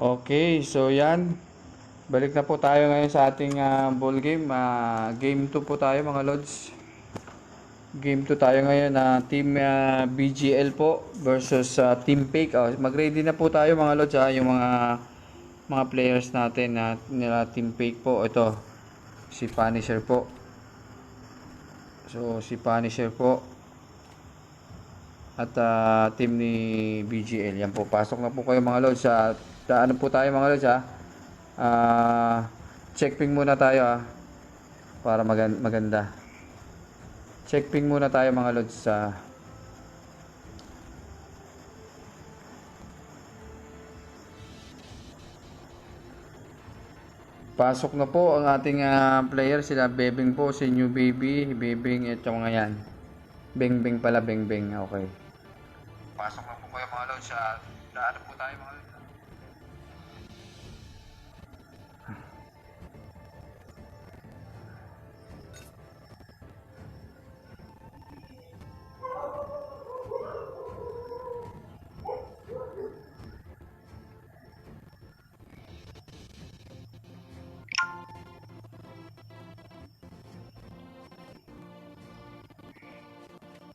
Okay, so yan. Balik na po tayo ngayon sa ating ball game. Game 2 po tayo mga lods. Game 2 tayo ngayon na Team BGL po versus Team Fake. Mag-ready na po tayo mga lods yung mga players natin na nila Team Fake po. Ito, si Punisher po. So, si Punisher po. At team ni BGL. Yan po, pasok na po kayo mga lods. Ano po tayo mga lods Ah, check ping muna tayo para maganda. Check ping muna tayo mga lods pasok na po ang ating player, sila Bebeng po, si New Baby, Bebeng at yung mga yan. Beng pala, Beng. Okay. Pasok na po kayo mga lods daan po tayo mga lods.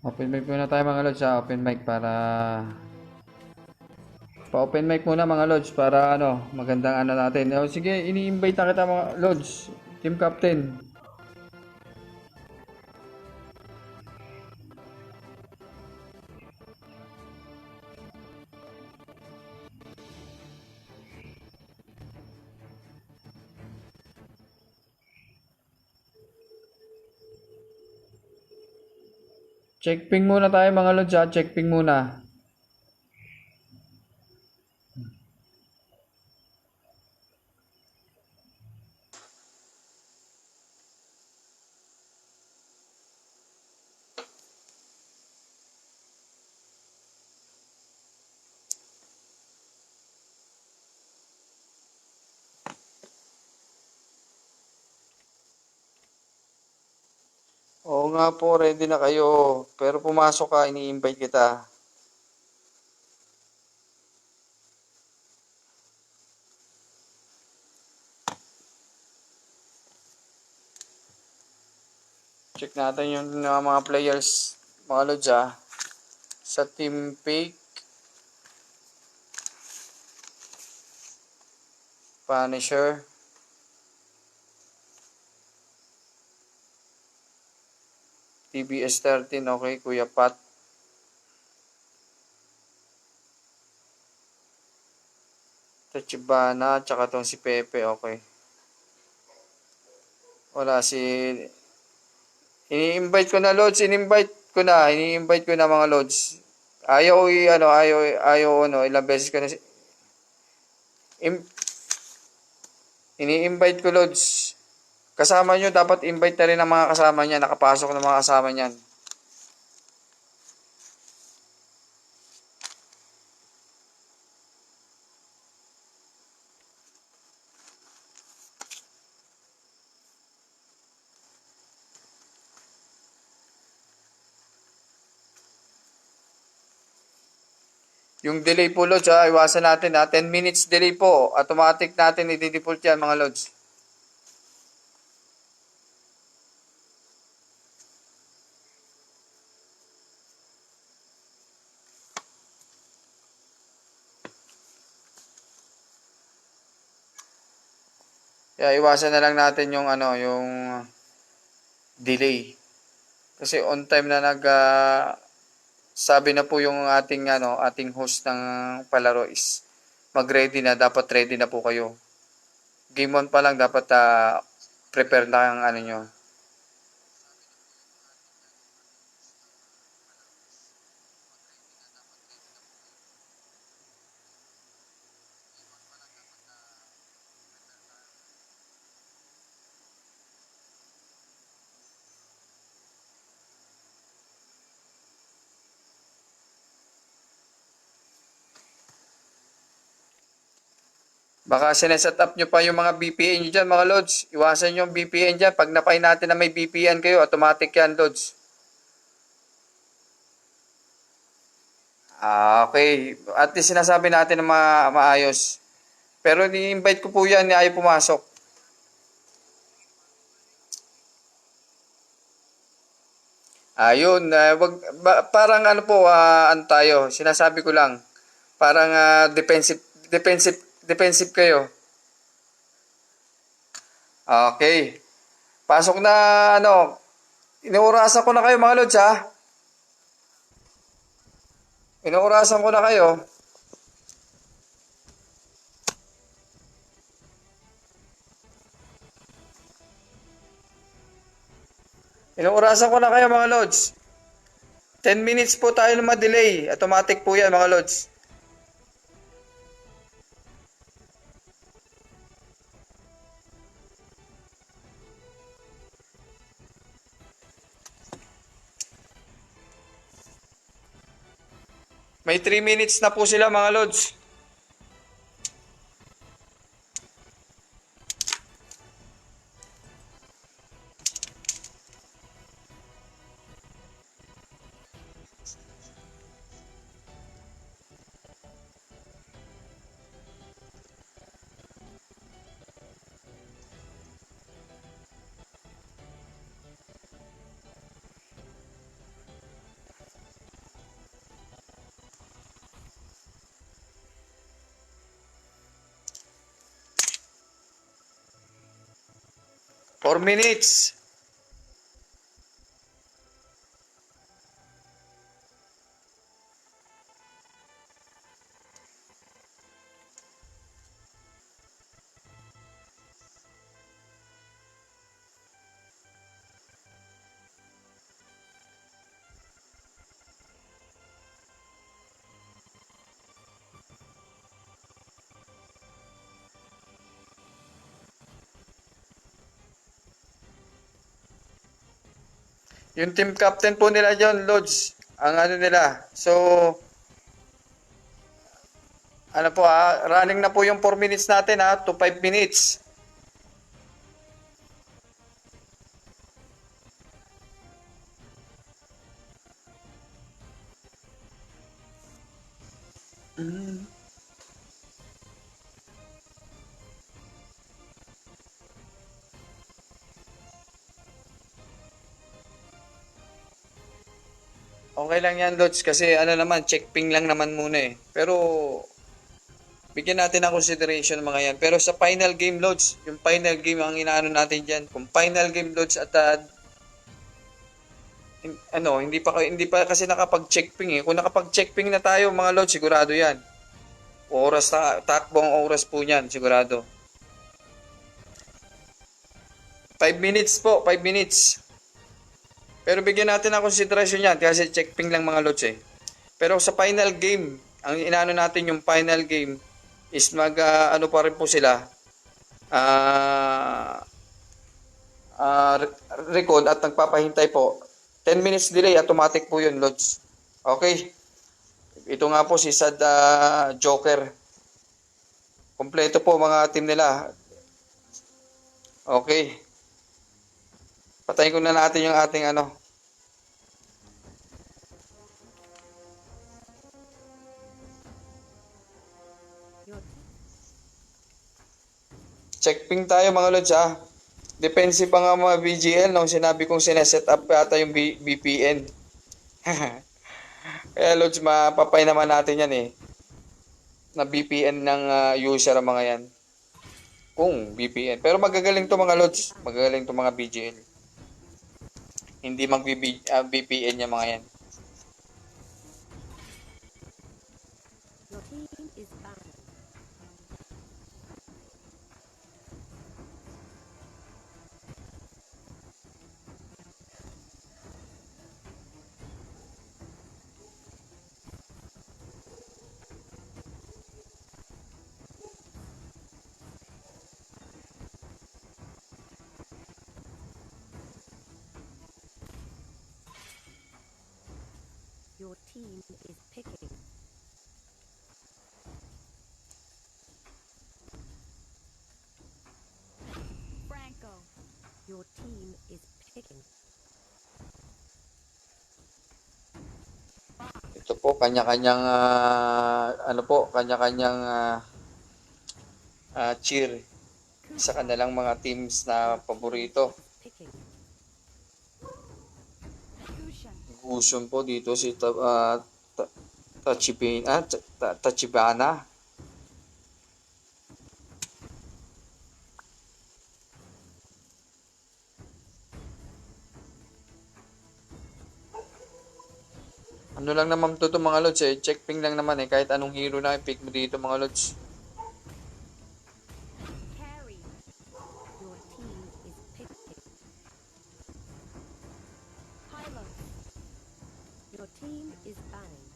Open mic muna tayo mga lods open mic para pa-open mic muna mga lods para magandang natin. Sige, ini-invite na kita mga lods. Team captain. Check ping muna tayo mga lods check ping muna. Oo nga po, ready na kayo. Pero pumasok ka, ini-invite kita. Check natin yung mga players, mga lods sa Team Fake, Punisher, TBS 13, okay, Kuya Pat. Tachibana, tsaka tong si Pepe, okay. Wala ini-invite ko na lods, ini-invite ko na mga lods. Ayaw, ilang beses ko na ini-invite ko lods. Kasama nyo, dapat invite na rin ang mga kasama niya, nakapasok ng mga kasama niyan. Yung delay po lods iwasan natin 10 minutes delay po. Automatic natin i-default yan mga lods. Kaya iwasan na lang natin yung yung delay. Kasi on time na sabi na po yung ating host ng palaro is mag-ready na, dapat ready na po kayo. Game 1 pa lang dapat prepare na ang nyo. Baka sineset up nyo pa yung mga VPN nyo dyan mga lods. Iwasan nyo yung VPN dyan. Pag napay natin na may VPN kayo, automatic yan lods. Okay. At least sinasabi natin na maayos. Pero ni-invite ko po yan, ni ayaw pumasok. Ayun, parang ano po, ano tayo, sinasabi ko lang, parang defensive kayo. Okay. Pasok na, ano, inuurasan ko na kayo mga lods ha. Inuurasan ko na kayo. Inuurasan ko na kayo mga lods. 10 minutes po tayo na ma-delay. Automatic po yan mga lods. May 3 minutes na po sila mga lods. Four minutes. Yung team captain po nila dyan, Lods, ang ano nila. So, ano po running na po yung 4 minutes natin to 5 minutes. Okay lang yan, Lods, kasi ano naman, check ping lang naman muna eh. Pero, bigyan natin ng consideration mga yan. Pero sa final game, Lods, yung final game ang inaano natin dyan. Kung final game, Lods, at hindi pa kasi nakapag-check ping eh. Kung nakapag-check ping na tayo, mga Lods, sigurado yan. Takbong oras po niyan, sigurado. 5 minutes po, 5 minutes. Pero bigyan natin ng konsiderasyon yan kasi check ping lang mga lods eh. Pero sa final game, ang inaano natin yung final game is ano pa rin po sila, ah ah, record at nagpapahintay po. 10 minutes delay, automatic po yun, lods. Okay. Ito nga po si Sad Joker. Kompleto po mga team nila. Okay. Patayin ko na natin yung ating ano. Check ping tayo mga lods ha. Defensive pa nga mga BGL nung sinabi kong sineset up yata yung VPN. Kaya lods, mapapay naman natin yan eh. Na VPN ng user ang mga yan. Kung VPN. Pero magagaling to mga lods. Magagaling to mga BGL. Hindi VPN yung mga yan. Your team is banned. Your team is picking. Franco. Your team is picking. Ito po, kanya-kanyang, ano po, kanya-kanyang cheer sa kanilang mga teams na paborito. Picking. Gusto po dito si Tachibana. Ano lang naman to mga lods eh. Check ping lang naman eh. Kahit anong hero na i-pick mo dito mga lods. Carry. Your team is picking. Pylos. Your team is banning.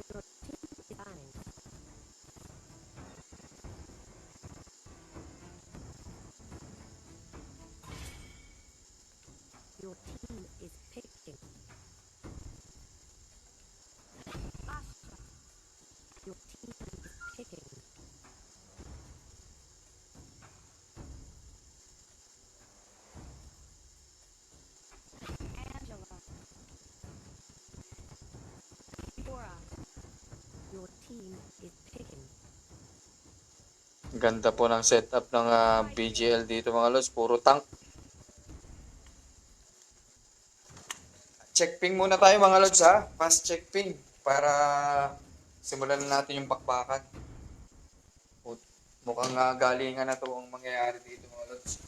Your team is banning. Your team is picking. Astra. Your team is picking. Angela. Dora. Your team is picking. Ganda po ng setup ng BGL dito mga lods. Puro tank. Check ping muna tayo mga lods ha. Fast check ping. Para simulan na natin yung bakbakan. Mukhang galingan na to ang mangyayari dito mga lods.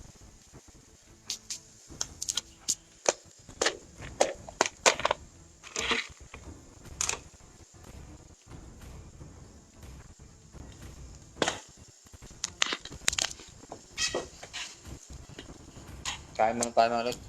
Kain muna tayo mga lods.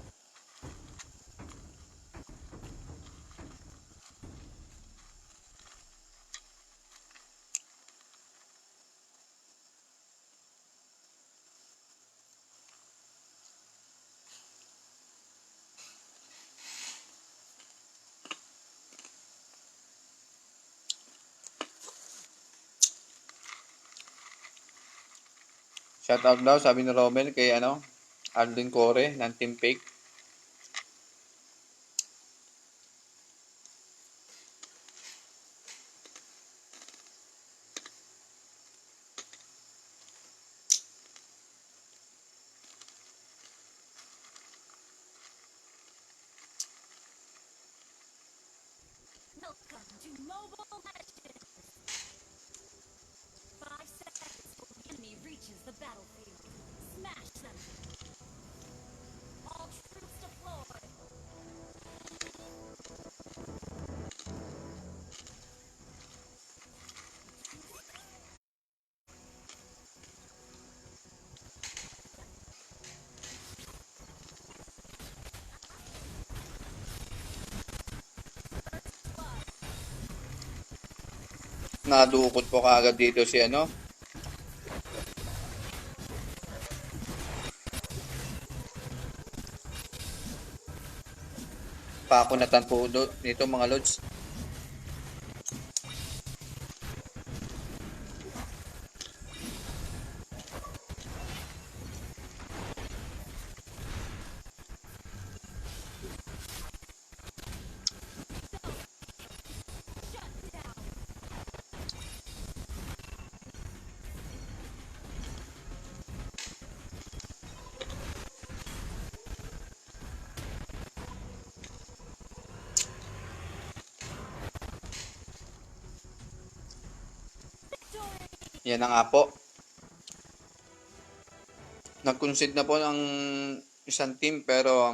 Shoutout daw, sabi ni Romel kay Alvin Core ng Team Fake. Welcome to Mobile Legends! 5 seconds till the enemy reaches the battlefield. Smash them! All troops deployed! Nadukot po kaagad dito si pakunatan po dito mga lods. Yan na nga po. Nag-concede na po ng isang team pero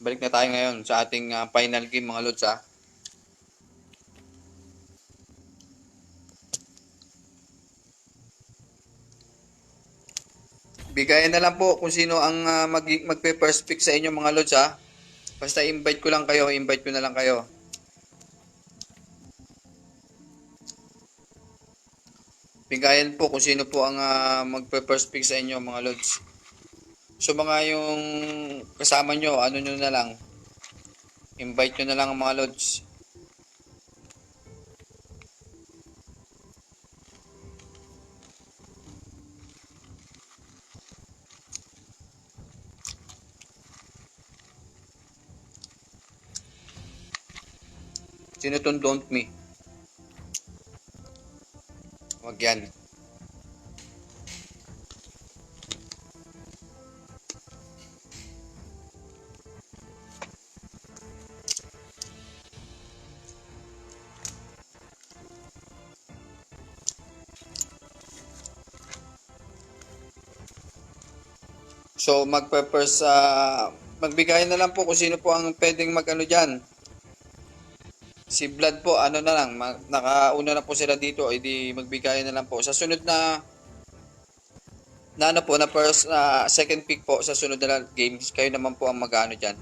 balik na tayo ngayon sa ating final game mga lods ha. Bigayan na lang po kung sino ang magpe-first pick sa inyo mga lods ha. Basta invite ko lang kayo, invite ko na lang kayo. Bigayan po kung sino po ang magpe-first pick sa inyo mga lods. So mga yung kasama nyo, ano nyo na lang. Invite nyo na lang ang mga lods. Sino tong don't me? Wag yan. So magpe-first magbigay na lang po kung sino po ang pwedeng mag-ano diyan. Si Vlad po, ano na lang, nakauna na po sila dito, ay di magbigay na lang po. Sa sunod na ano po, na first, second pick po sa sunod na games, kayo naman po ang mag-ano diyan.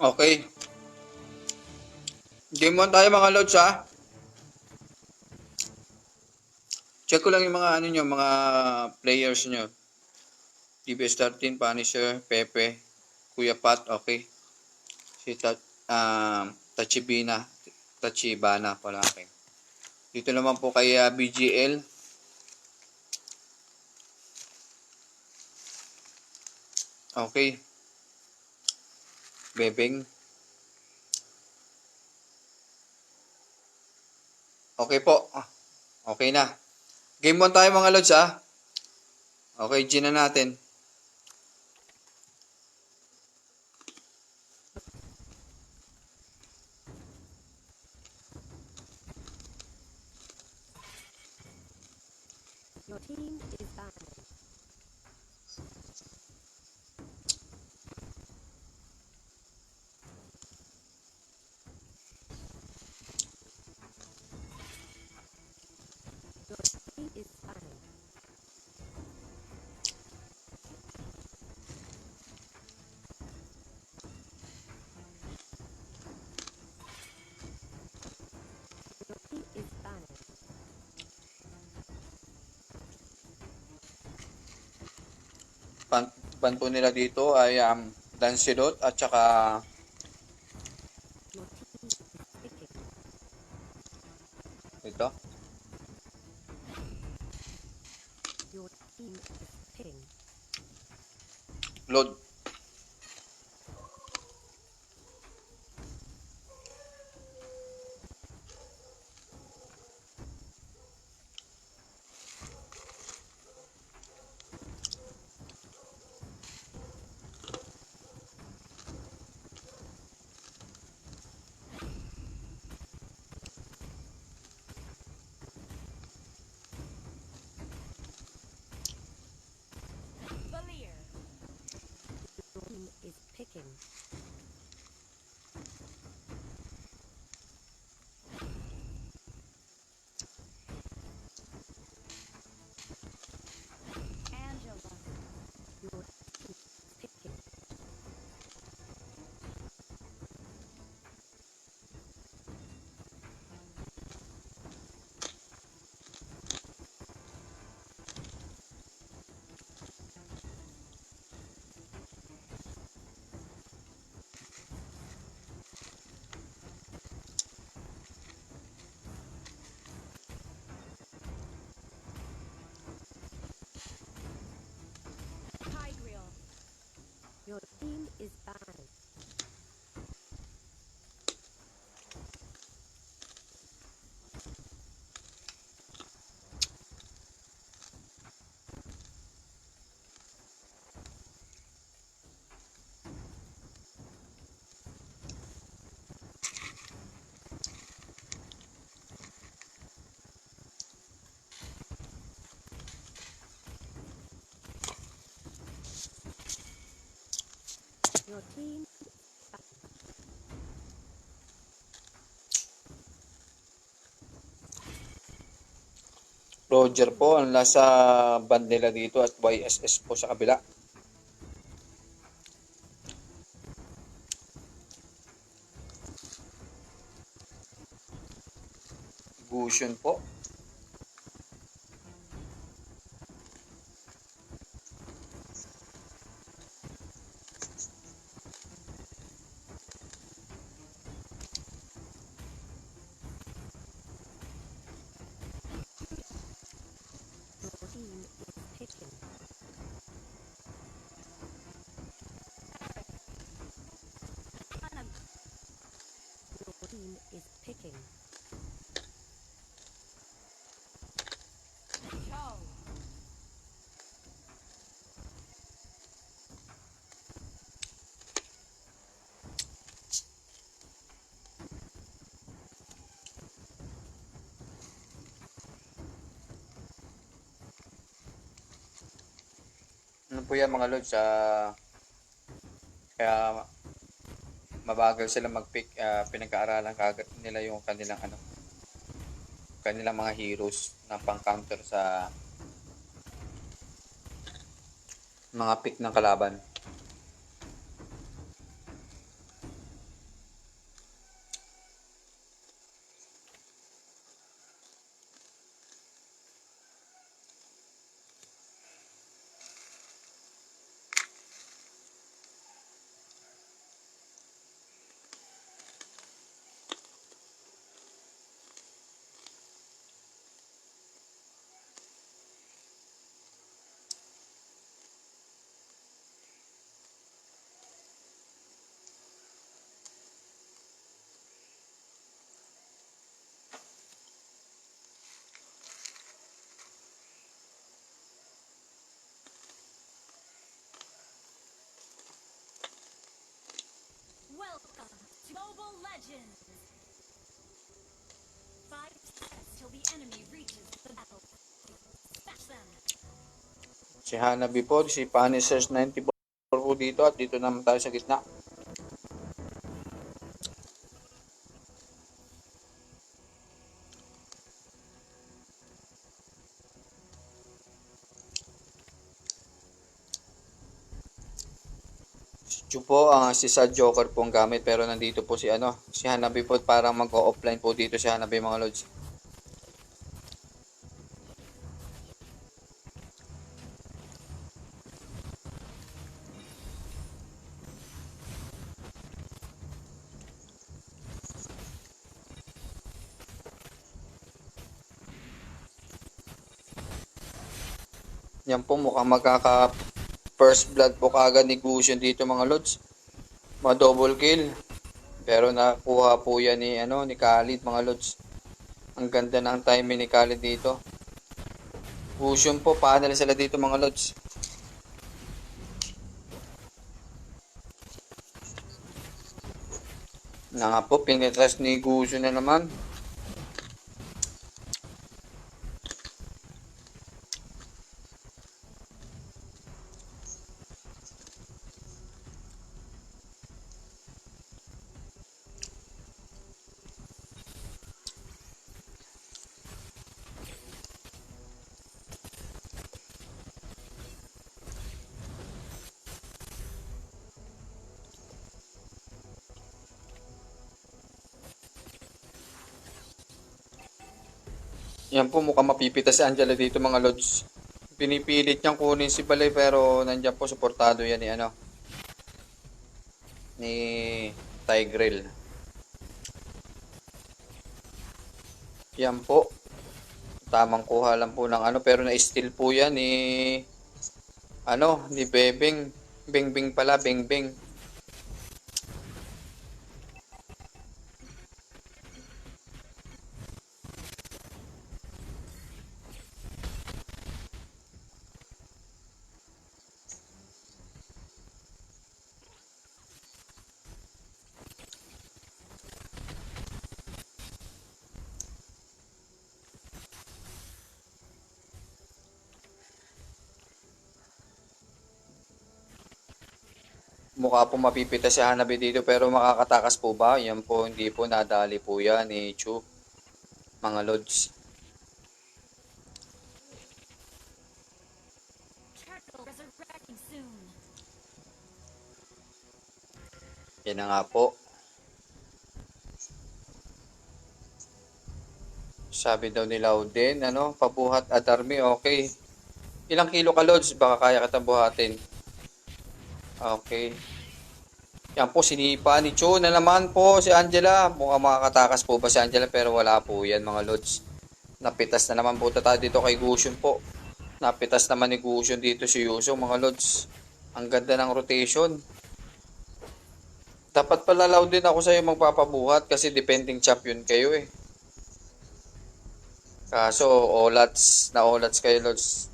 Okay. Game 1 tayo mga lods ha. Check ko lang yung mga ano nyo, mga players nyo. DBS 13, Punisher, Pepe, Kuya Pat, okay. Si Tachibana pala, okay. Dito naman po kay BGL. Okay. Bebeng. Okay po. Okay na. Game 1 tayo mga lods ha. Okay, G na natin. Your team is banned. Your team is banned. Your team is banned. Ban po nila dito ay Lancelot at saka Your team is picking. ito. Your team is picking. Load. Valier. Your team is picking. Angela. Your team is picking. Tigreal. Your team is banned. Your team Roger po ang nasa band nila dito at YSS po sa kabila. Gusion po. Your team is picking. Your team is picking. Ciao. Ano po yan mga lods? Kaya mabagal sila mag-pick. Pinag-aaralan kagad nila yung kanilang mga heroes na pang-counter sa mga pick ng kalaban. Welcome to Mobile Legends. 5 seconds till the enemy reaches the battlefield. Smash them. Si Hanabi po, si Punisher 94 po dito at dito naman tayo sa gitna. Si Chu po, si Sad Joker po ang gamit pero nandito po si Hanabi po parang mag-offline po dito si Hanabi mga lods. Yan po mukhang magkaka first blood po kagad ni Gusion dito mga lods. Ma-double kill. Pero nakuha po yan ni Khalid mga lods. Ang ganda ng timing ni Khalid dito. Gusion po, panel sila dito mga lods. Na nga po, pinitras ni Gusion na naman. Yan po mukhang mapipita si Angela dito mga lods. Pinipilit niyang kunin si Balay pero nandiyan po suportado yan ni Tigrel. Yan po. Tamang kuha lang po ng pero na-steal po yan ni Bebeng. Bengbeng pala, Bengbeng. Mukha po mapipita si Hanabi dito pero makakatakas po ba? Yan po, hindi po nadali po yan ni Chu. Mga lods. Turtle resurrecting soon. Yan na nga po. Sabi daw ni Loudin, ano, pabuhat adarmi, okay. Ilang kilo ka, Lods? Baka kaya kitang buhatin. Okay. Yan po, sinipa ni Chu na naman po si Angela. Mukhang makakatakas po ba si Angela pero wala po yan mga Lods. Napitas na naman po tayo dito kay Gusion po. Napitas naman ni Gusion dito si Yusong mga Lods. Ang ganda ng rotation. Dapat pala loud din ako sa'yo magpapabuhat kasi depending champion kayo eh. Kaso olats kayo Lods.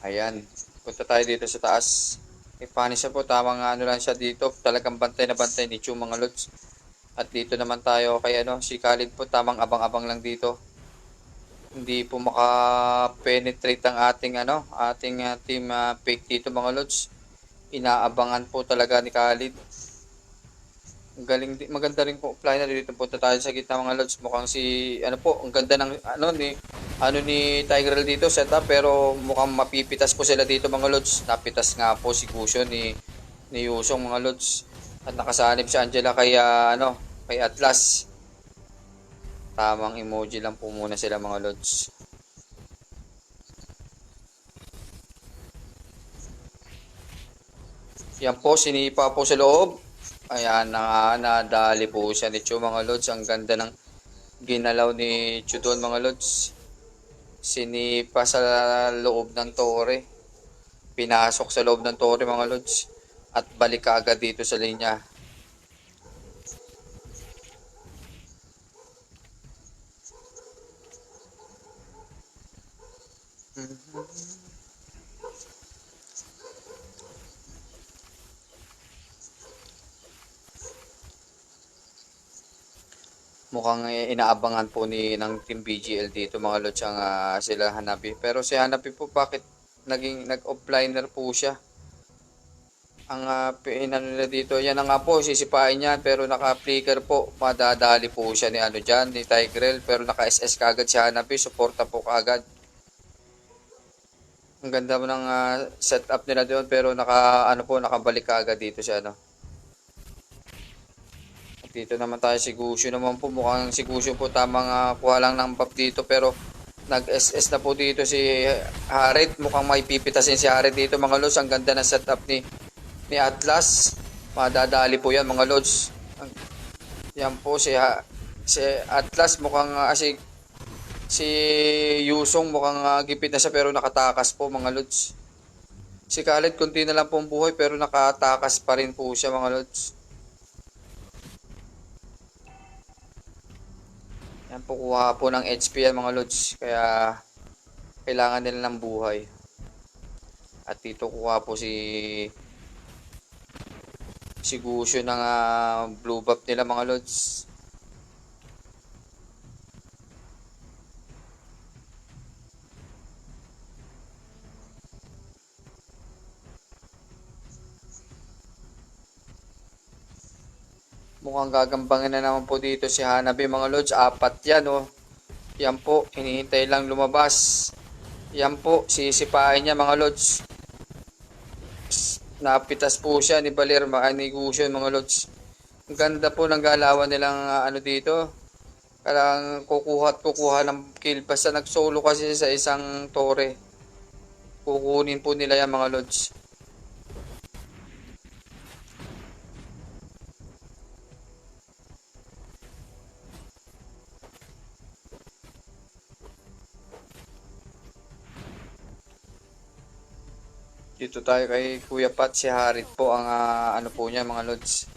Ayan, punta tayo dito sa taas. Ipanis po, tamang ano lang siya dito. Talagang bantay na bantay ni Chu mga Lods. At dito naman tayo kay ano, si Khalid po, tamang abang-abang lang dito. Hindi po maka-penetrate ang ating ano, ating team fake dito mga Lods. Inaabangan po talaga ni Khalid. Galing maganda rin po liner dito. Punta tayo sa gitna mga Lods. Mukhang si ano po, ang ganda ng ni Tigrel dito setup pero mukhang mapipitas po sila dito mga Lods. Napitas nga po si Cushion ni Yusong mga Lods. At nakasanib si Angela kay kay Atlas. Tamang emoji lang po muna sila mga Lods. Yan po, sinipa po sa loob. Ayan, nadali po siya ni Chu mga Lods. Ang ganda ng ginalaw ni Chu doon mga Lods. Sinipa sa loob ng tore. Pinasok sa loob ng tore mga Lods. At balik agad dito sa linya. Mukhang inaabangan po ng Team BGL dito mga Lods ang sila Hanabi. Pero si Hanabi po bakit nag-offliner po siya? Ang inano nila dito, yan na nga po, sisipain niya pero naka-flicker po. Madadali po siya ni ano dyan, ni Tigrel pero naka-SS kagad si Hanabi, suporta po kagad. Ang ganda mo ng setup nila doon pero nakabalik kagad dito si ano. Dito naman tayo si Gusyo naman po. Mukhang si Gusyo po tamang kuha lang ng buff dito pero nag-SS na po dito si Harit. Mukhang may pipitasin si Harit dito mga Lods. Ang ganda ng setup ni Atlas. Madadali po yan mga Lods. Yan po si Atlas mukhang si Yusong mukhang gipit na siya pero nakatakas po mga Lods. Si Khaled kunti na lang pong buhay pero nakatakas pa rin po siya mga Lods. Yan po, kuha po ng HP yan mga Lods. Kaya kailangan nila ng buhay. At dito kuha po si Gusyo ng blue buff nila mga Lods. Mukhang gagambangin na naman po dito si Hanabi mga Lods. 4 yan oh. Yan po, hinihintay lang lumabas. Yan po, sisipain niya mga Lods. Napitas po siya ni Balir, ni Gusion mga Lods. Ang ganda po ng galawan nilang dito. Kailangan kukuha ng kill. Basta nag-solo kasi sa isang tore. Kukunin po nila yan mga Lods. Dito tayo kay Kuya Pat, si Harit po ang po niya mga Lods.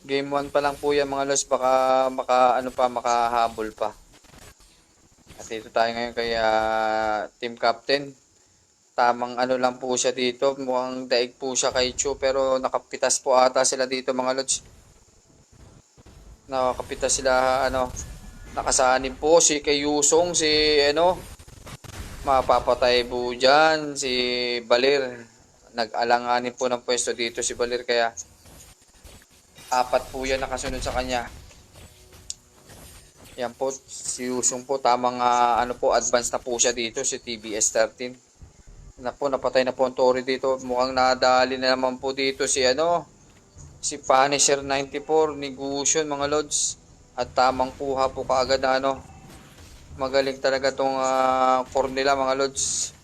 Game 1 pa lang po yan mga Lods, baka makahabol pa. At dito tayo ngayon kay team captain. Tamang lang po siya dito, mukhang daig po siya kay Chu pero nakapitas po ata sila dito mga Lods. Nakakapitas sila nakasanib po si kay Yusong, si mapapatay po dyan si Balir. Nag-alanganin po ng pwesto dito si Balir kaya Apat po yan nakasunod sa kanya. Yan po, si Yusung po, tamang ano po, advance na po siya dito, si TBS 13. Na po, napatay na po ang Tori dito. Mukhang nadali na naman po dito si si Punisher 94 ni Gusion, mga lods. At tamang kuha po kaagad na magaling talaga tong core nila, mga lods.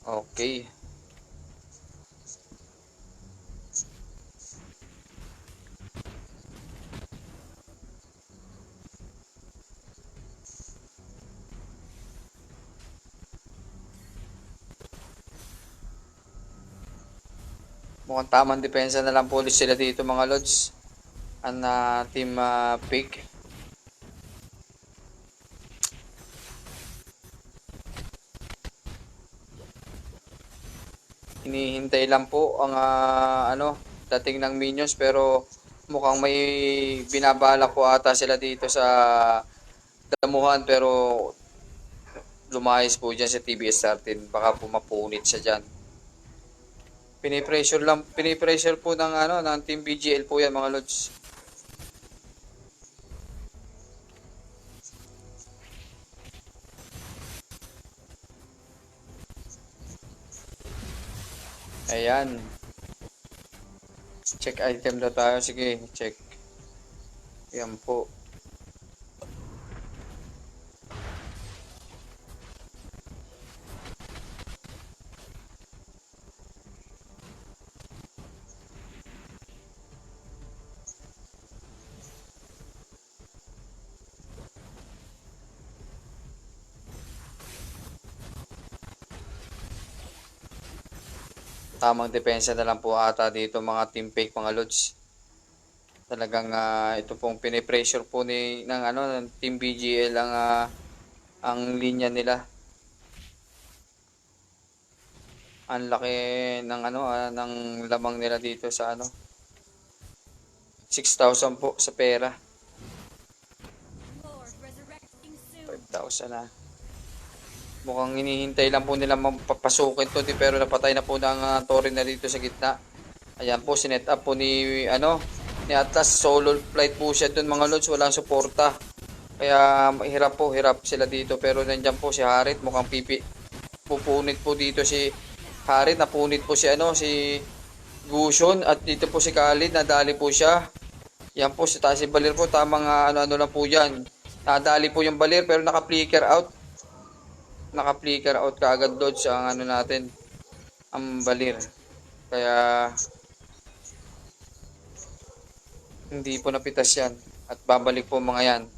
Okay. Mukhang tamang depensa na lang po ulit sila dito, mga lods. Ang team Pig. Hinihintay lang po ang dating ng minions, pero mukhang may binabala po ata sila dito sa damuhan, pero lumayas po dyan sa TBS 13. Baka po mapunit siya dyan. Pinipressure po ng Team BGL po yan, mga lods. Ayan. Check item na tayo. Sige, check. Yan po. Tamang depensa na lang po ata dito, mga team fake, mga lods. Talagang ito pong pinipressure po ng Team BGL ang linya nila. Ang laki ng ng lamang nila dito sa 6,000 po sa pera. Lord resurrecting soon. 5,000 na. Mukhang hinihintay lang po nila mapapasukin to, pero napatay na po ng Tori na dito sa gitna. Ayan po, sinet up po ni Atlas. Solo flight po siya dun, mga lods. Walang suporta. Kaya hirap sila dito. Pero nandyan po si Harit. Mukhang pupunit po dito si Harit. Napunit po si si Gusion. At dito po si Khalid. Nadali po siya. Yan po, si Balir po. Tamang ano lang po yan. Nadali po yung Balir, pero naka-flicker out. Naka-flicker out kaagad dodge ang natin. Ang Balir. Kaya hindi po napitas yan. At babalik po mga yan.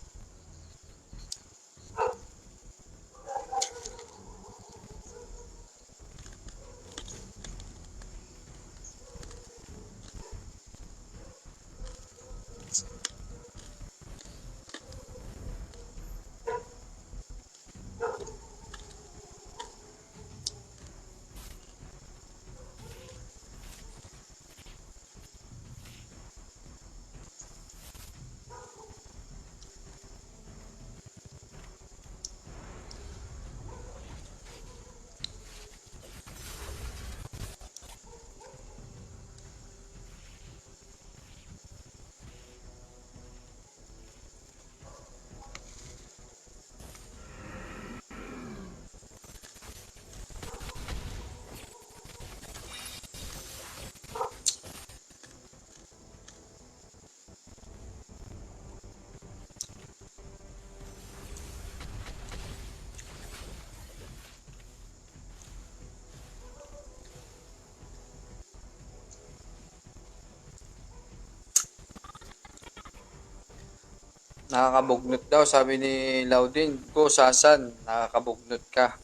Nakakabugnot daw, sabi ni Laudin. Go, Sasan, nakakabugnot ka.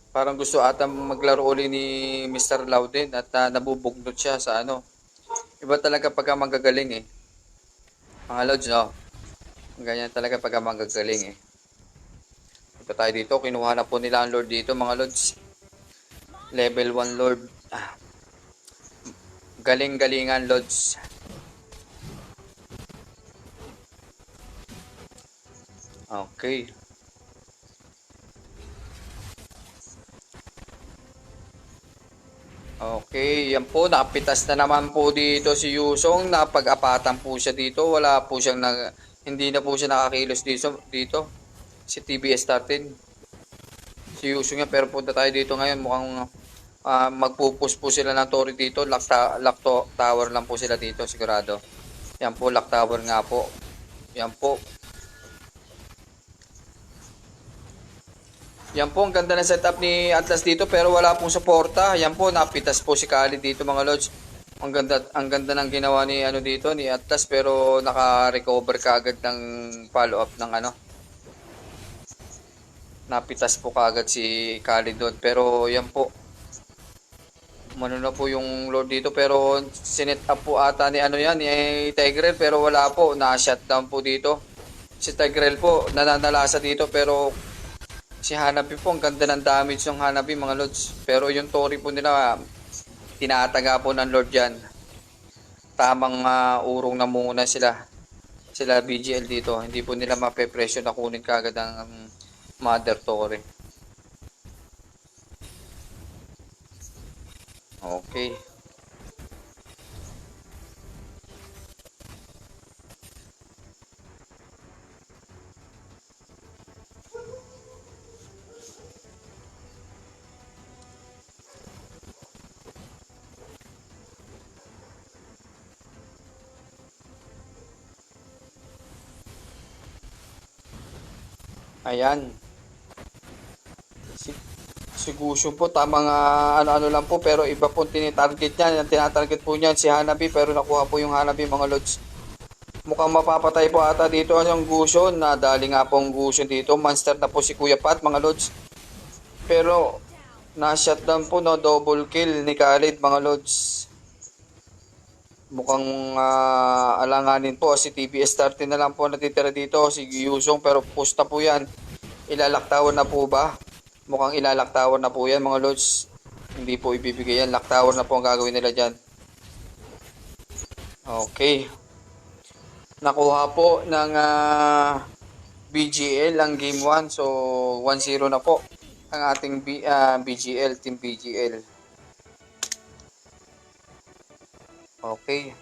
Parang gusto ata maglaro uli ni Mr. Laudin at nabubugnot siya sa Iba talaga pagka magagaling eh. Mga Lods, no? Ganyan talaga pagka magagaling eh. Ito tayo dito, kinuha na po nila ang Lord dito, mga Lods. Level 1 Lord. Galing-galingan, Lods. Okay. Okay, yan po, nakapitas na naman po dito si Yusong, napag-apatan po siya dito, wala po siyang hindi na po siya nakakilos dito. Si TBS started. Si Yusong yan, pero punta tayo dito ngayon, mukhang magpupus po sila ng Tori dito, tower lang po sila dito, sigurado. Yan po, lock tower nga po. Yan po. Yan po, ang ganda ng setup ni Atlas dito pero wala pong suporta. Yan po, napitas po si Khalid dito mga lods. Ang ganda ng ginawa ni ano dito ni Atlas pero naka-recover kaagad ng follow up ng ano. Napitas po kaagad si Khalid doon pero yan po. Mano na po yung Lord dito pero sinet up po ata ni ano yan ni Tigrel pero wala po, na-shutdown po dito. Si Tigrel po nananalasa dito pero si Hanabi po, ang ganda ng damage ng Hanabi mga Lods. Pero yung Tori po nila, tinataga po ng Lord yan. Tamang urong na muna sila. Sila BGL dito. Hindi po nila mape-presyo na kunin kagad ang Mother Tori. Okay. Ayan. Si, si Gusyo po, tamang ano-ano lang po, pero iba po tinitarget niya. Yung tinatarget po niyan si Hanabi, pero nakuha po yung Hanabi mga Lods. Mukhang mapapatay po ata dito ang Gusyo. Nadali nga po ang Gusyo dito. Monster na po si Kuya Pat mga Lods. Pero na-shutdown po no, double kill ni Khalid mga Lods. Mukhang alanganin po si TBS 30 na lang po natitira dito si Yusong pero pusta po yan. Ilalaktawan na po ba? Mukhang ilalaktawan na po yan mga Lods. Hindi po ibibigay yan. Laktawan na po ang gagawin nila dyan. Okay. Nakuha po ng BGL ang game 1. So 1-0 na po ang ating BGL, Team BGL. Okay.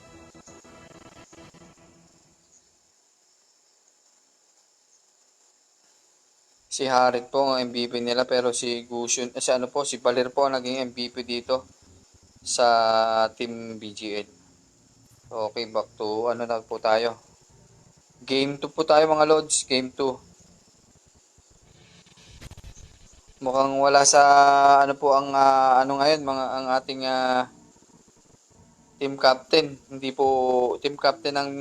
Si Harit po ang MVP nila pero si Gushun, si ano po, si Balir po ang naging MVP dito sa Team BGL. Okay, back to ano na po tayo. Game 2 po tayo mga Lods, Game 2. Mukhang wala sa ano po ang ano ngayon mga ang ating team captain. Hindi po team captain ng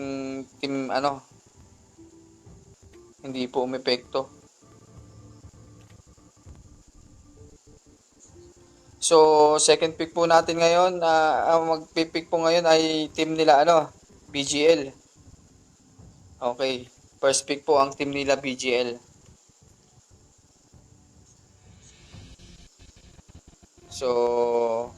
team ano, hindi po umepekto. So, second pick po natin ngayon, ang magpipick po ngayon ay team nila ano, BGL. Okay, first pick po ang team nila BGL. So,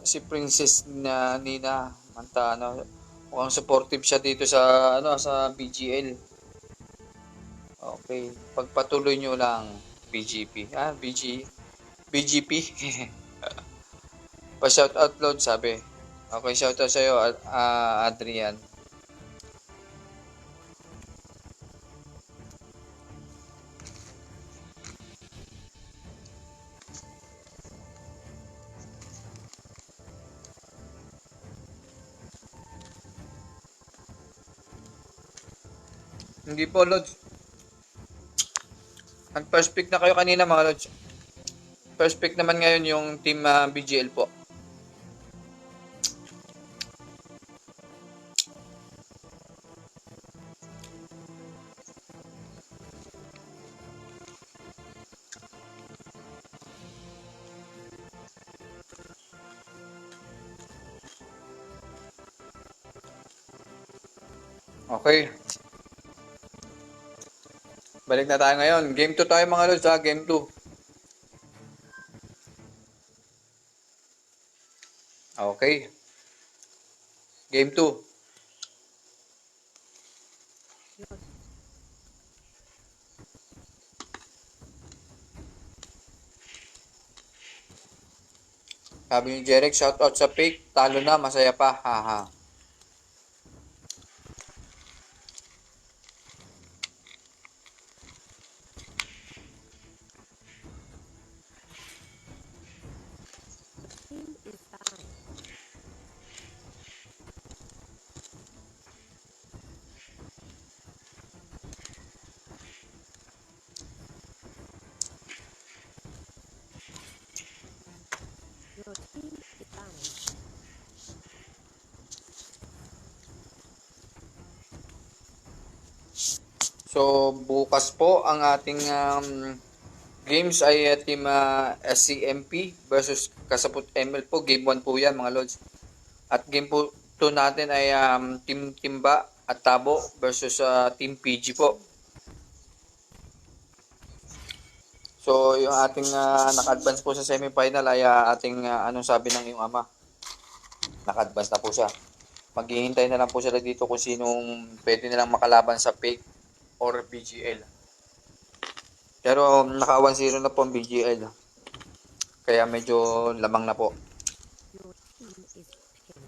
si Princess na Nina Mantano, mukhang supportive siya dito sa ano sa BGL. Okay, pagpatuloy nyo lang BGP. BGP. Pa-shout out load sabi. Okay, shout out sa iyo Adrian. Hindi po Lods. Ang first pick na kayo kanina mga Lods. First pick naman ngayon yung team BGL po. Okay. Balik na tayo ngayon. Game 2 tayo mga Lods ha. Game 2. Okay. Game 2. Sabi ni Jeric, shout out sa Pick, talo na, masaya pa, haha. Team is fine. Your team is fine. So, bukas po ang ating games ay team SCMP versus Kasaput ML po. Game 1 po yan mga lods. At game po 2 natin ay Team Timba at Tabo versus Team PG po. So, yung ating naka-advance po sa semifinal ay ating anong sabi ng iyong ama? Naka-advance na po siya. Maghihintay na lang po sila dito kung sinong pwede nilang makalaban sa Fake or BGL. Pero naka 1-0 na po ang BGL. Kaya medyo lamang na po. Your team is picking.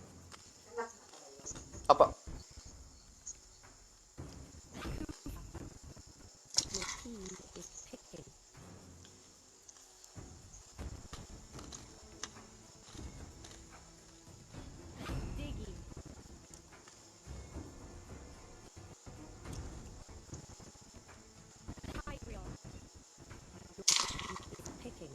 Apa, Your team is picking. Digging. Hyrion. Your team is picking.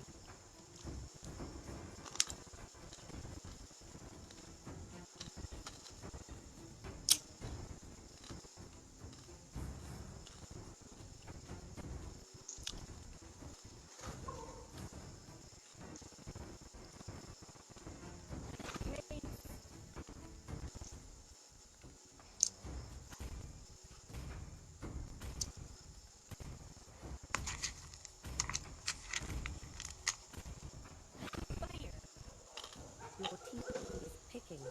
Fire. Your team is picking.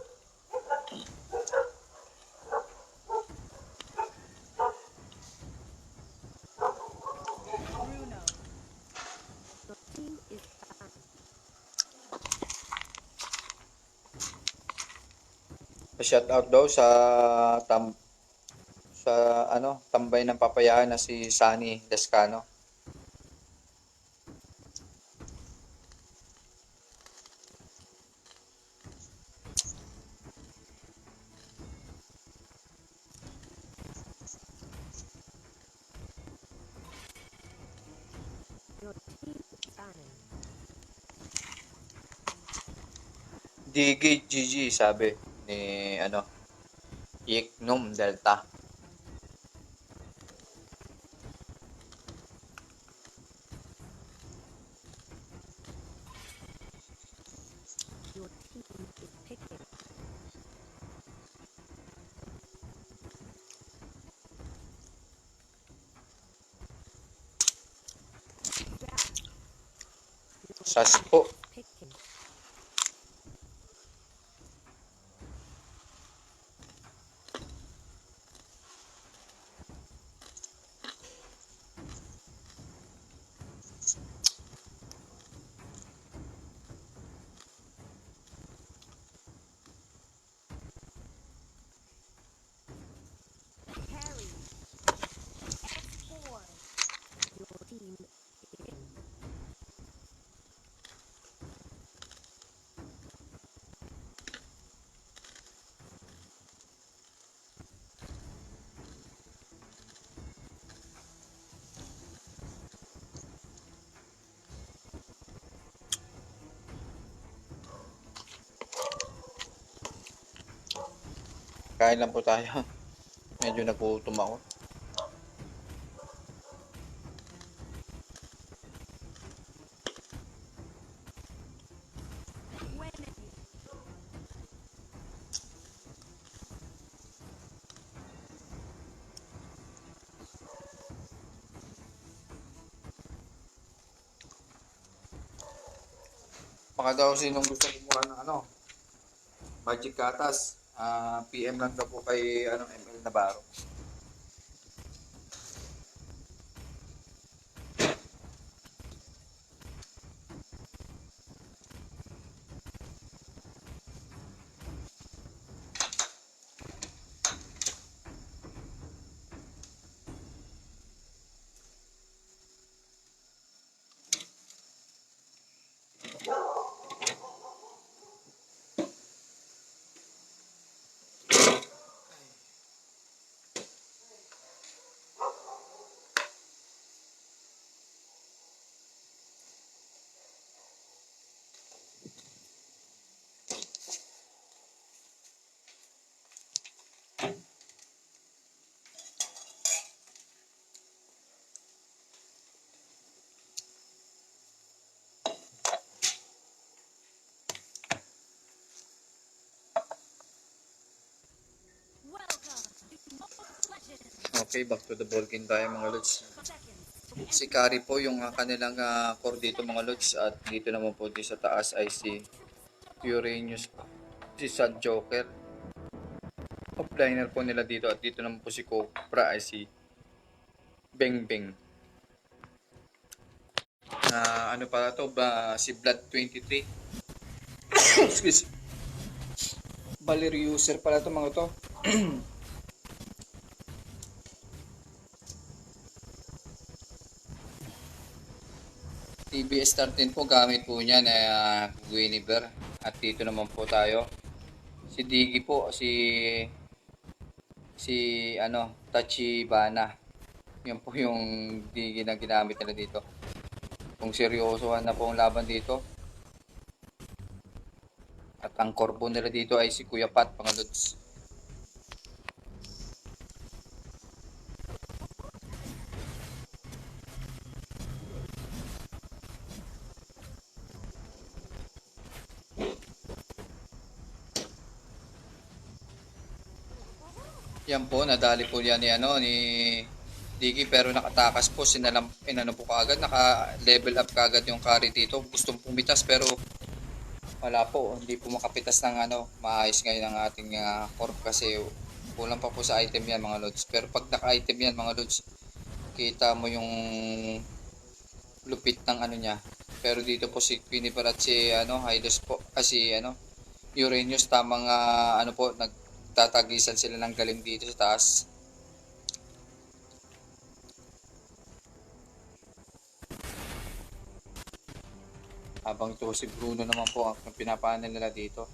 Bruno. Your team is fine. shout out daw sa sa tambay ng papayaan na si Sunny Lescano. Your team is fine. Digit GG sabi ni Iknum Delta. Your team is picking. Your Sas team po. is picking. Carry. X4. Your team is in. Kain lang po tayo. Medyo nagutom ako. Wendy. Baka daw sinong gusto kumuha ng Magic Katas. PM lang daw po kay ML Navarro. Okay, back to the ball game tayo mga lods. Seconds. Si Kari po yung kanilang core dito mga lods. At dito naman po dito sa taas ay si Uranus, si Sad Joker. Offliner po nila dito. At dito naman po si Cobra ay si Beng Beng. Ano pala to ba? Si Blood 23. Excuse. Balir user pala to mga to. TBS 13 po gamit po niya na Guinevere. At dito naman po tayo. Si Diggy po, si Tachibana. Yan po yung Diggy na ginamit nila dito. Kung seryosohan na po ang laban dito. At ang core po nila dito ay si Kuya Pat, mga lods. Yan po, nadali po yan ni Diggy pero nakatakas po, inano po kaagad, naka-level up kaagad yung carry dito. Gustong pumitas pero wala po, hindi po makapitas ng maayos ngayon ang ating corp kasi kulang pa po sa item yan mga lods. Pero pag naka-item yan mga lods, kita mo yung lupit ng niya. Pero dito po si Quiniper at si Hylos po, si Uranus, tamang po, nagtatagisan sila ng galing dito sa taas. Habang ito si Bruno naman po ang pinapaano nila dito.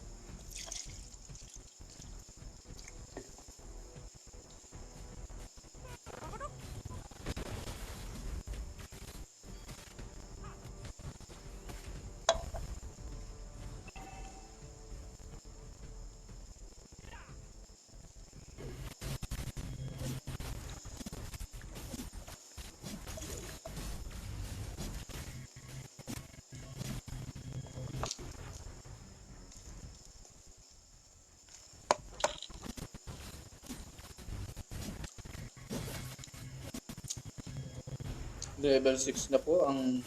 Level 6 na po ang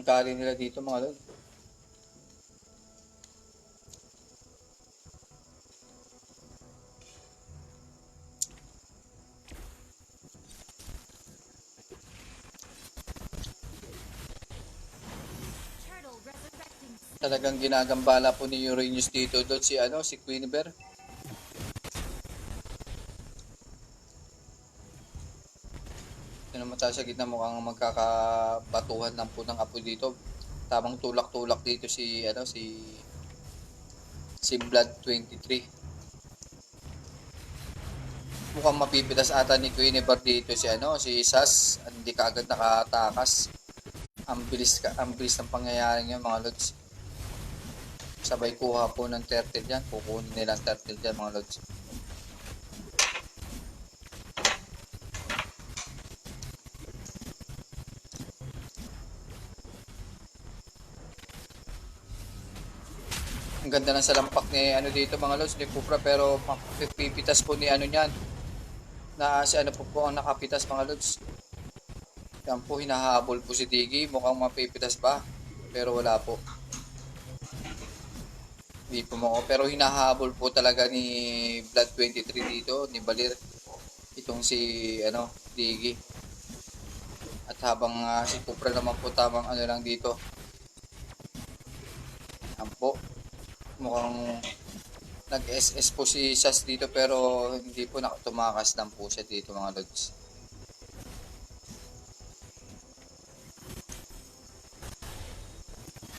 carry nila dito mga lord. Turtle resurrecting. Talagang ginagambala po ni Uranus dito doon si Quiniver. Ito naman tayo sa gitna, mukhang magkakabatuhan lang po ng apoy dito. Tamang tulak-tulak dito si Blood 23. Mukhang mapipitas ata ni Quiniver dito si Sas. Hindi kaagad nakatakas. Ang bilis ng pangyayari niya mga lods. Sabay kuha po ng turtle dyan. Kukunin nila ang turtle dyan mga lods. Ang ganda ng salampak ni dito mga lods ni Cupra, pero pipitas po ni niyan. Na si po ang nakapitas mga lods. Yan po, hinahabol po si Diggy. Mukhang mapipitas pa. Pero wala po. Hindi po mo. Pero hinahabol po talaga ni Blood 23 dito. Ni Balir. Itong si Diggy. At habang si Cupra naman po tamang lang dito. Yan po. Mukhang nag-SS po si Sas dito pero hindi po nakatumakas lang po siya dito mga lods.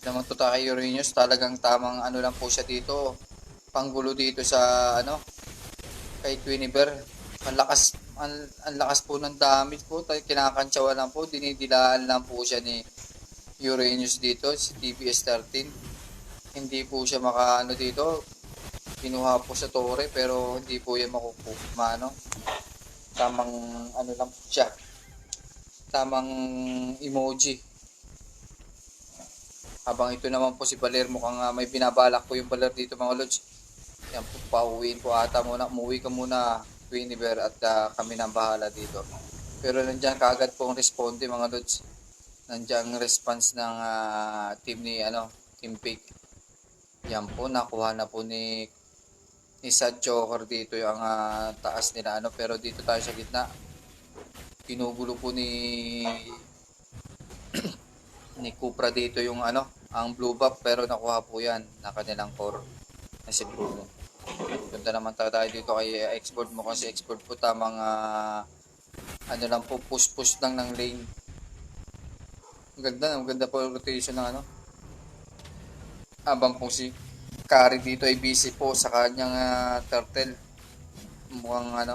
Naman to kay Uranus, talagang tamang lang po siya dito. Panggulo dito sa kay Quiniver. Ang lakas po ng damage po. Kinakantsawa lang po, dinidilaan lang po siya ni Uranus dito, si TBS 13. Hindi po siya dito. Kinuha po sa tore pero hindi po yan tamang lang po siya. Tamang emoji. Habang ito naman po si Baler, mukhang may binabalak po yung Baler dito mga lods. Yan po, pauwiin po ata muna. Umuwi ka muna. Quiniver at kami na bahala dito. Pero nandiyan kaagad po ang responde mga lods. Nandiyan ang response ng team ni Team Pick. Yan po, nakuha na po ni Sad Joker dito yung taas nila pero dito tayo sa gitna. Ginugulo po ni Cupra dito yung ang blue buff pero nakuha po yan na kanilang core na si Bruno. Punta naman tayo dito kay export mo kasi export po tamang lang po push lang ng lane. Ang ganda po yung rotation ng habang po si Kari dito ay busy po sa kanyang turtle. Mukhang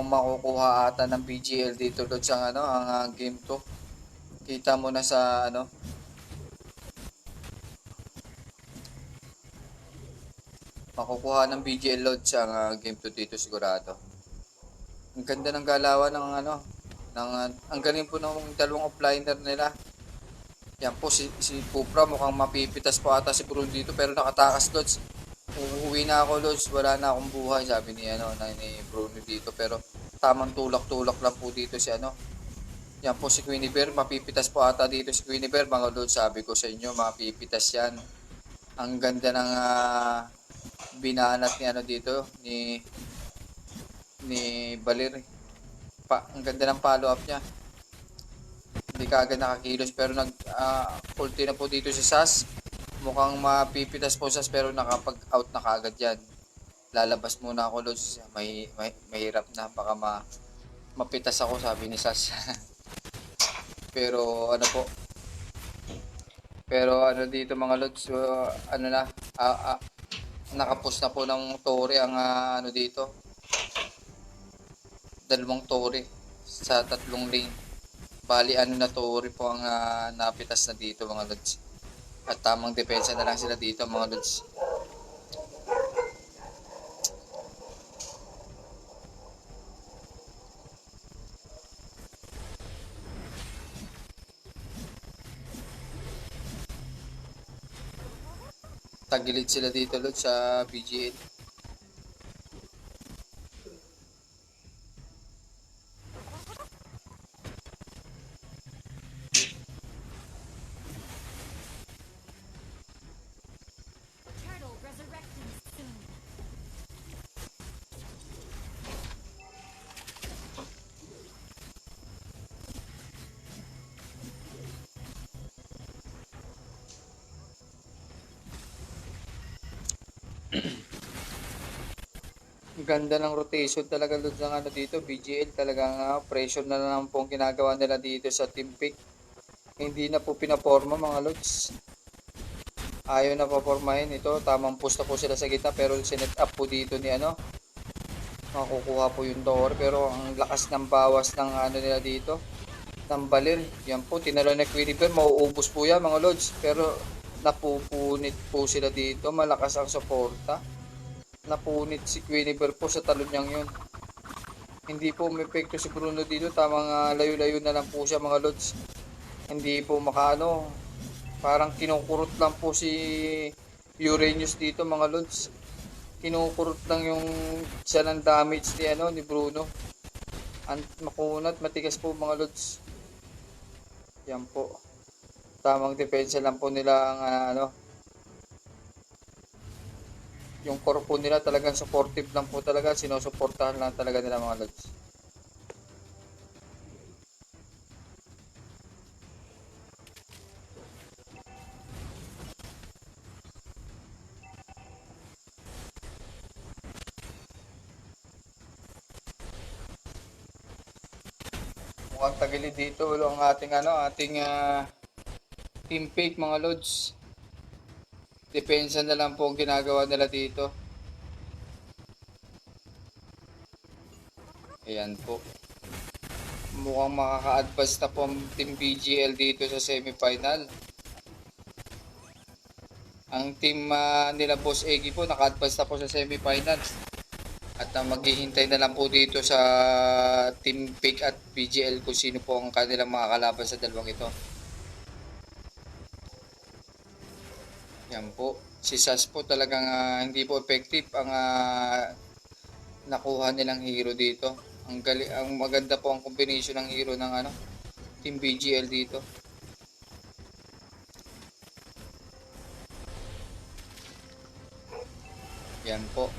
makukuha ata ng BGL dito doon sa ang game 2. Kita mo na sa makukuha ng BGL load sa game 2 dito sigurado. Ang ganda ng galawan ng ang galing po ng dalawang offliner nila. Yan po si Cupra mukhang mapipitas po ata si Bruno dito pero nakatakas loads. Uuwi na ako loads, wala na akong buhay sabi ni ni Bruno dito pero tamang tulak-tulak lang po dito si Yan po si Quiniver, mapipitas po ata dito si Quiniver mga loads, sabi ko sa inyo mapipitas yan. Ang ganda ng binanat ni dito ni Balir. Ang ganda ng follow up niya. Hindi kaagad nakakilos pero ulti na po dito si Sas. Mukhang mapipitas po Sas pero nakapag-out na kaagad yan. Lalabas muna ako lods. Mahirap na baka mapitas ako sabi ni Sas. Pero dito mga lods nakapus na po ng Tori ang dito. Dalawang Tori sa tatlong lane. Bali na Tori po ang napitas na dito mga lods. At tamang depensa na lang sila dito mga lods. Tagilid sila dito lods sa BGL. Turtle resurrecting soon. Ganda ng rotation talaga doon sa dito, BGL. Talagang pressure na lang po ang ginagawa nila dito sa Team Pick. Hindi na po pinaporma mga lods. Ayaw na papormahin ito. Tamang push na po sila sa gitna pero sinet up po dito ni makukuha po yung door pero ang lakas ng bawas ng nila dito. Ng Balir. Yan po, tinalo na Quiniver. Mauubos po yan mga lods. Pero napupunit po sila dito. Malakas ang suporta. Napunit si Quiniver po sa talon niyang yun. Hindi po umepekto si Bruno dito. Tamang layo-layo na lang po siya mga lods. Hindi po parang kinukurot lang po si Uranus dito mga lods. Kinukurot lang yung siya ng damage ni Bruno. Makunat, matigas po mga lods. Yan po. Tamang depensa lang po nila ang yung core po nila talagang supportive lang po talaga. Sinusuportahan lang talaga nila mga lods. Mukhang tagilid dito ang ating Team Pick mga lods. Depensa na lang po ang ginagawa nila dito. Ayan po. Mukhang makaka-advance na po ang Team BGL dito sa semifinal. Ang team nila Boss Eggy po naka-advance na po sa semifinals. At maghihintay na lang po dito sa Team Pick at BGL kung sino po ang kanilang mga kalaban sa dalawang ito. Yan po. Si Sas po talagang hindi po effective ang nakuha nilang hero dito. Ang maganda po ang combination ng hero ng Team BGL dito. Yan po.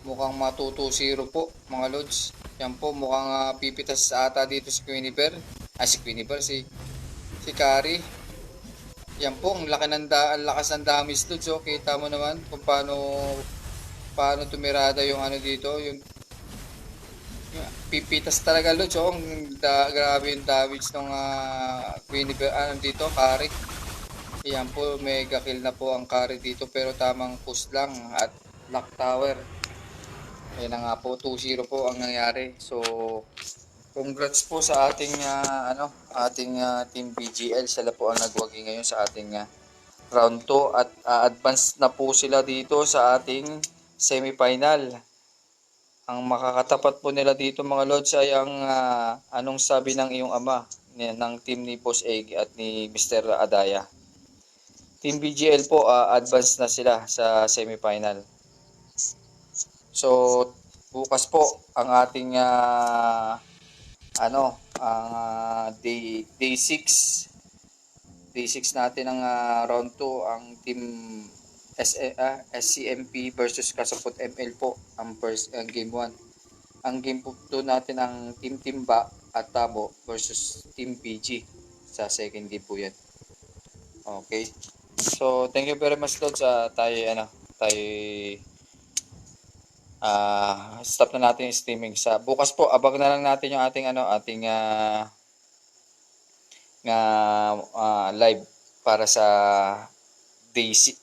Mukhang matuto 0 po, mga lods. Yan po, mukhang pipitas ata dito si Quiniper. Si Quiniper, si Kari. Yan po, ang lakas ng damage lods. Oh. Kita mo naman kung paano tumirada yung dito, yung pipitas talaga lods. Oh. Grabe yung damage ng Quiniper, dito, Kari. Yan po, mega kill na po ang Kari dito pero tamang push lang at lock tower. Ayan na nga po, 2-0 po ang nangyari. So, congrats po sa ating Team BGL. Sila po ang nagwagi ngayon sa ating round 2 at advance na po sila dito sa ating semifinal. Ang makakatapat po nila dito mga lods ay ang anong sabi ng iyong ama ng team ni Boss Egg at ni Mr. Adaya. Team BGL po advance na sila sa semifinal. So bukas po ang ating day 6. Day 6 natin ang round 2 ang team SCMP versus Kasupot ML po ang first game 1. Ang game po 2 natin ang Team Timba at Tabo versus Team PG sa second game po yan. Okay. So thank you very much Lord sa tayo stop na natin yung streaming sa bukas po. Abang na lang natin yung ating live para sa day 6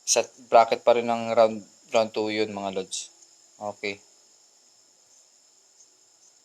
sa bracket pa rin ng round 2 yun mga lods. Okay.